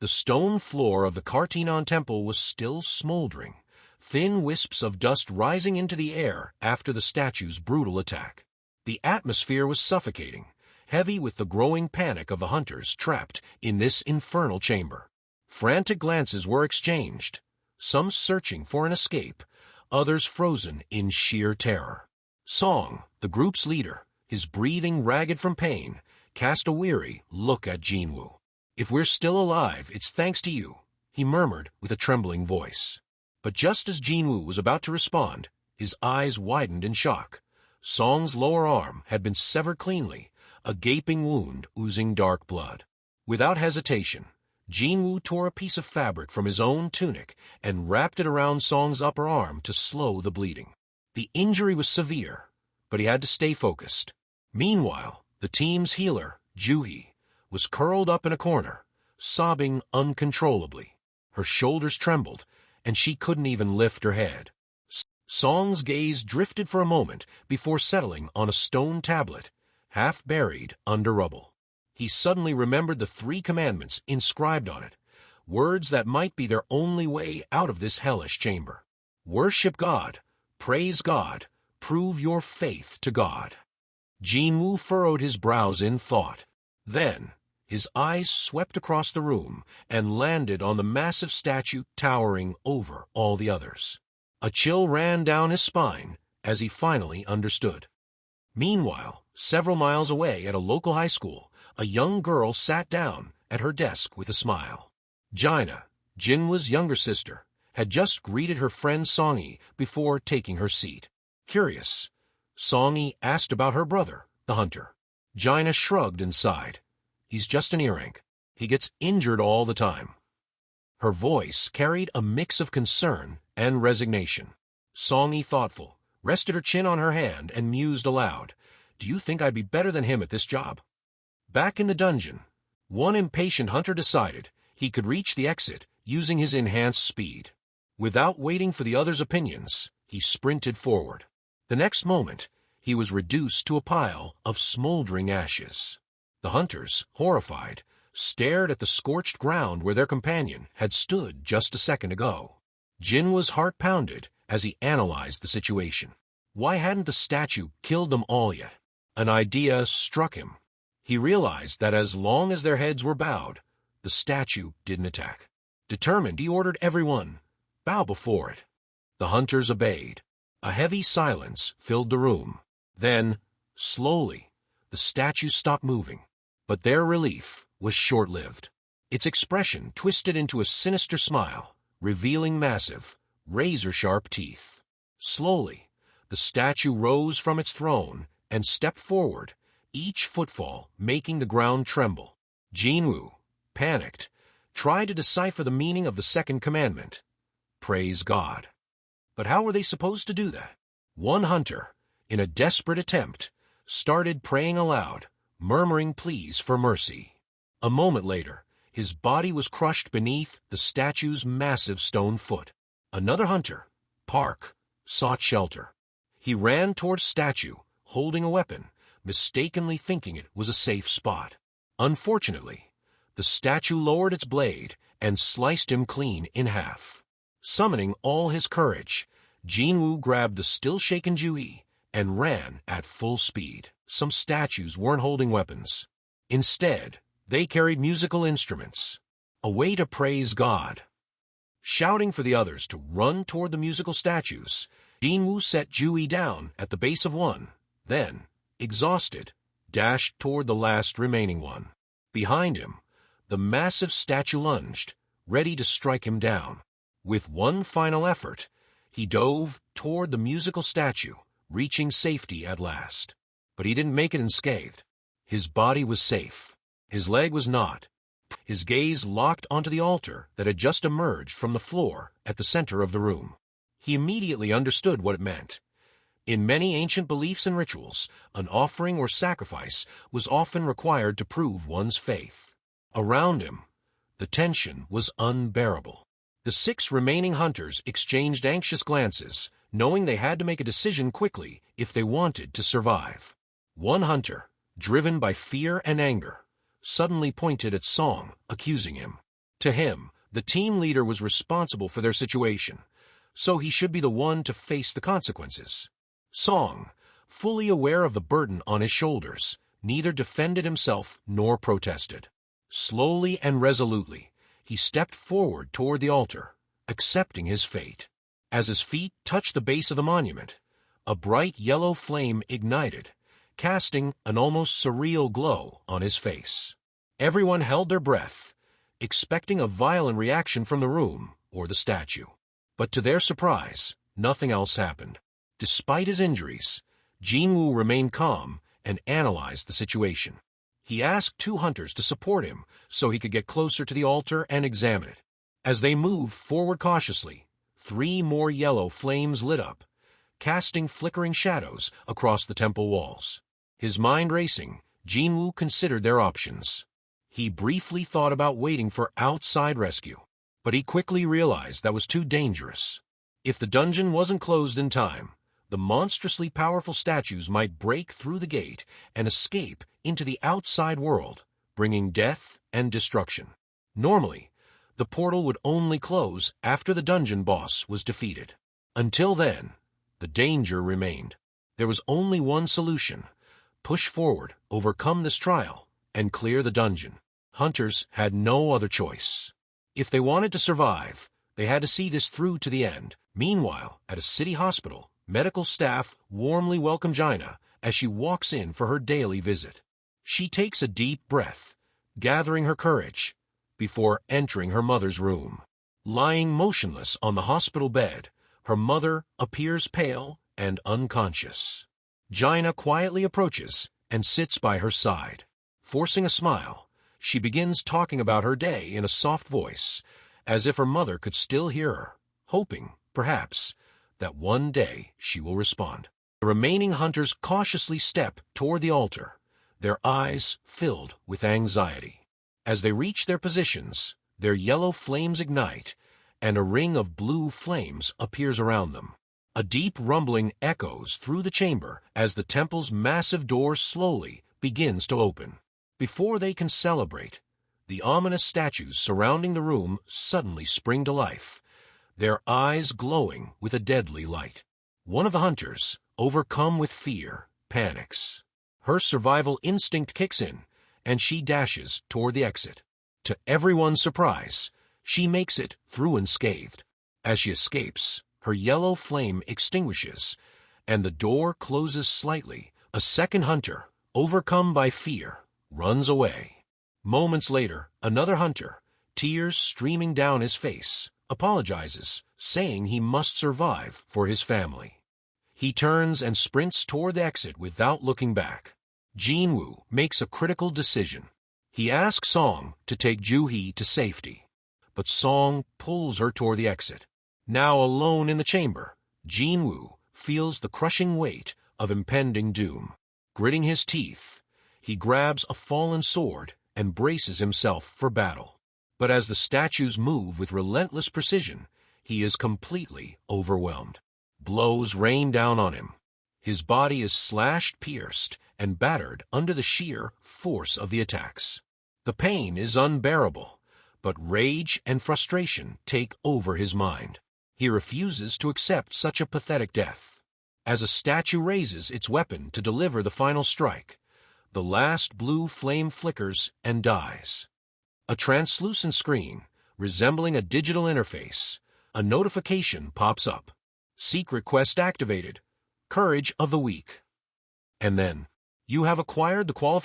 The stone floor of the Cartenon Temple was still smoldering, thin wisps of dust rising into the air after the statue's brutal attack. The atmosphere was suffocating, heavy with the growing panic of the hunters trapped in this infernal chamber. Frantic glances were exchanged, some searching for an escape, others frozen in sheer terror. Song, the group's leader, his breathing ragged from pain, cast a weary look at Jinwoo. "If we're still alive, it's thanks to you," he murmured with a trembling voice. But just as Jinwoo was about to respond, his eyes widened in shock. Song's lower arm had been severed cleanly, a gaping wound oozing dark blood. Without hesitation, Jinwoo tore a piece of fabric from his own tunic and wrapped it around Song's upper arm to slow the bleeding. The injury was severe, but he had to stay focused. Meanwhile, the team's healer, Juhee, was curled up in a corner, sobbing uncontrollably. Her shoulders trembled, and she couldn't even lift her head. Song's gaze drifted for a moment before settling on a stone tablet, half buried under rubble. He suddenly remembered the 3 commandments inscribed on it, words that might be their only way out of this hellish chamber. Worship God, praise God, prove your faith to God. Jinwoo furrowed his brows in thought. Then, his eyes swept across the room and landed on the massive statue towering over all the others. A chill ran down his spine as he finally understood. Meanwhile, several miles away at a local high school, a young girl sat down at her desk with a smile. Jaina, Jinwoo's younger sister, had just greeted her friend Songi before taking her seat. Curious, Songi asked about her brother, the hunter. Jaina shrugged and sighed. "He's just an earache. He gets injured all the time." Her voice carried a mix of concern and resignation. Songi, thoughtful, rested her chin on her hand and mused aloud. "Do you think I'd be better than him at this job?" Back in the dungeon, one impatient hunter decided he could reach the exit using his enhanced speed. Without waiting for the others' opinions, he sprinted forward. The next moment, he was reduced to a pile of smoldering ashes. The hunters, horrified, stared at the scorched ground where their companion had stood just a second ago. Jinwoo's heart pounded as he analyzed the situation. Why hadn't the statue killed them all yet? An idea struck him. He realized that as long as their heads were bowed, the statue didn't attack. Determined, he ordered everyone, "Bow before it." The hunters obeyed. A heavy silence filled the room. Then, slowly, the statue stopped moving. But their relief was short-lived. Its expression twisted into a sinister smile, revealing massive, razor-sharp teeth. Slowly, the statue rose from its throne and stepped forward, each footfall making the ground tremble. Jinwoo, panicked, tried to decipher the meaning of the 2nd commandment, "Praise God." But how were they supposed to do that? One hunter, in a desperate attempt, started praying aloud, murmuring pleas for mercy. A moment later, his body was crushed beneath the statue's massive stone foot. Another hunter, Park, sought shelter. He ran towards statue, holding a weapon, mistakenly thinking it was a safe spot. Unfortunately, the statue lowered its blade and sliced him clean in half. Summoning all his courage, Jinwoo grabbed the still-shaken Juhee and ran at full speed. Some statues weren't holding weapons. Instead, they carried musical instruments, a way to praise God. Shouting for the others to run toward the musical statues, Jinwoo set Juhee down at the base of one, then, exhausted, dashed toward the last remaining one. Behind him, the massive statue lunged, ready to strike him down. With one final effort, he dove toward the musical statue, reaching safety at last. But he didn't make it unscathed. His body was safe. His leg was not. His gaze locked onto the altar that had just emerged from the floor at the center of the room. He immediately understood what it meant. In many ancient beliefs and rituals, an offering or sacrifice was often required to prove one's faith. Around him, the tension was unbearable. The 6 remaining hunters exchanged anxious glances, knowing they had to make a decision quickly if they wanted to survive. One hunter, driven by fear and anger, suddenly pointed at Song, accusing him. To him, the team leader was responsible for their situation, so he should be the one to face the consequences. Song, fully aware of the burden on his shoulders, neither defended himself nor protested. Slowly and resolutely, he stepped forward toward the altar, accepting his fate. As his feet touched the base of the monument, a bright yellow flame ignited, casting an almost surreal glow on his face. Everyone held their breath, expecting a violent reaction from the room or the statue. But to their surprise, nothing else happened. Despite his injuries, Jinwoo remained calm and analyzed the situation. He asked 2 hunters to support him so he could get closer to the altar and examine it. As they moved forward cautiously, 3 more yellow flames lit up, casting flickering shadows across the temple walls. His mind racing, Jinwoo considered their options. He briefly thought about waiting for outside rescue, but he quickly realized that was too dangerous. If the dungeon wasn't closed in time, the monstrously powerful statues might break through the gate and escape into the outside world, bringing death and destruction. Normally, the portal would only close after the dungeon boss was defeated. Until then, the danger remained. There was only one solution: push forward, overcome this trial, and clear the dungeon. Hunters had no other choice. If they wanted to survive, they had to see this through to the end. Meanwhile, at a city hospital, medical staff warmly welcome Jinwoo as she walks in for her daily visit. She takes a deep breath, gathering her courage, before entering her mother's room. Lying motionless on the hospital bed, her mother appears pale and unconscious. Jinwoo quietly approaches and sits by her side. Forcing a smile, she begins talking about her day in a soft voice, as if her mother could still hear her, hoping, perhaps, that one day she will respond. The remaining hunters cautiously step toward the altar, their eyes filled with anxiety. As they reach their positions, their yellow flames ignite, and a ring of blue flames appears around them. A deep rumbling echoes through the chamber as the temple's massive door slowly begins to open. Before they can celebrate, the ominous statues surrounding the room suddenly spring to life, their eyes glowing with a deadly light. One of the hunters, overcome with fear, panics. Her survival instinct kicks in, and she dashes toward the exit. To everyone's surprise, she makes it through unscathed. As she escapes, her yellow flame extinguishes, and the door closes slightly. A second hunter, overcome by fear, runs away. Moments later, another hunter, tears streaming down his face, apologizes, saying he must survive for his family. He turns and sprints toward the exit without looking back. Jinwoo makes a critical decision. He asks Song to take Ju-hee to safety, but Song pulls her toward the exit. Now alone in the chamber, Jinwoo feels the crushing weight of impending doom. Gritting his teeth, he grabs a fallen sword and braces himself for battle. But as the statues move with relentless precision, he is completely overwhelmed. Blows rain down on him. His body is slashed, pierced, and battered under the sheer force of the attacks. The pain is unbearable, but rage and frustration take over his mind. He refuses to accept such a pathetic death. As a statue raises its weapon to deliver the final strike, the last blue flame flickers and dies. A translucent screen, resembling a digital interface, a notification pops up. Secret quest activated. Courage of the weak. And then, you have acquired the qualification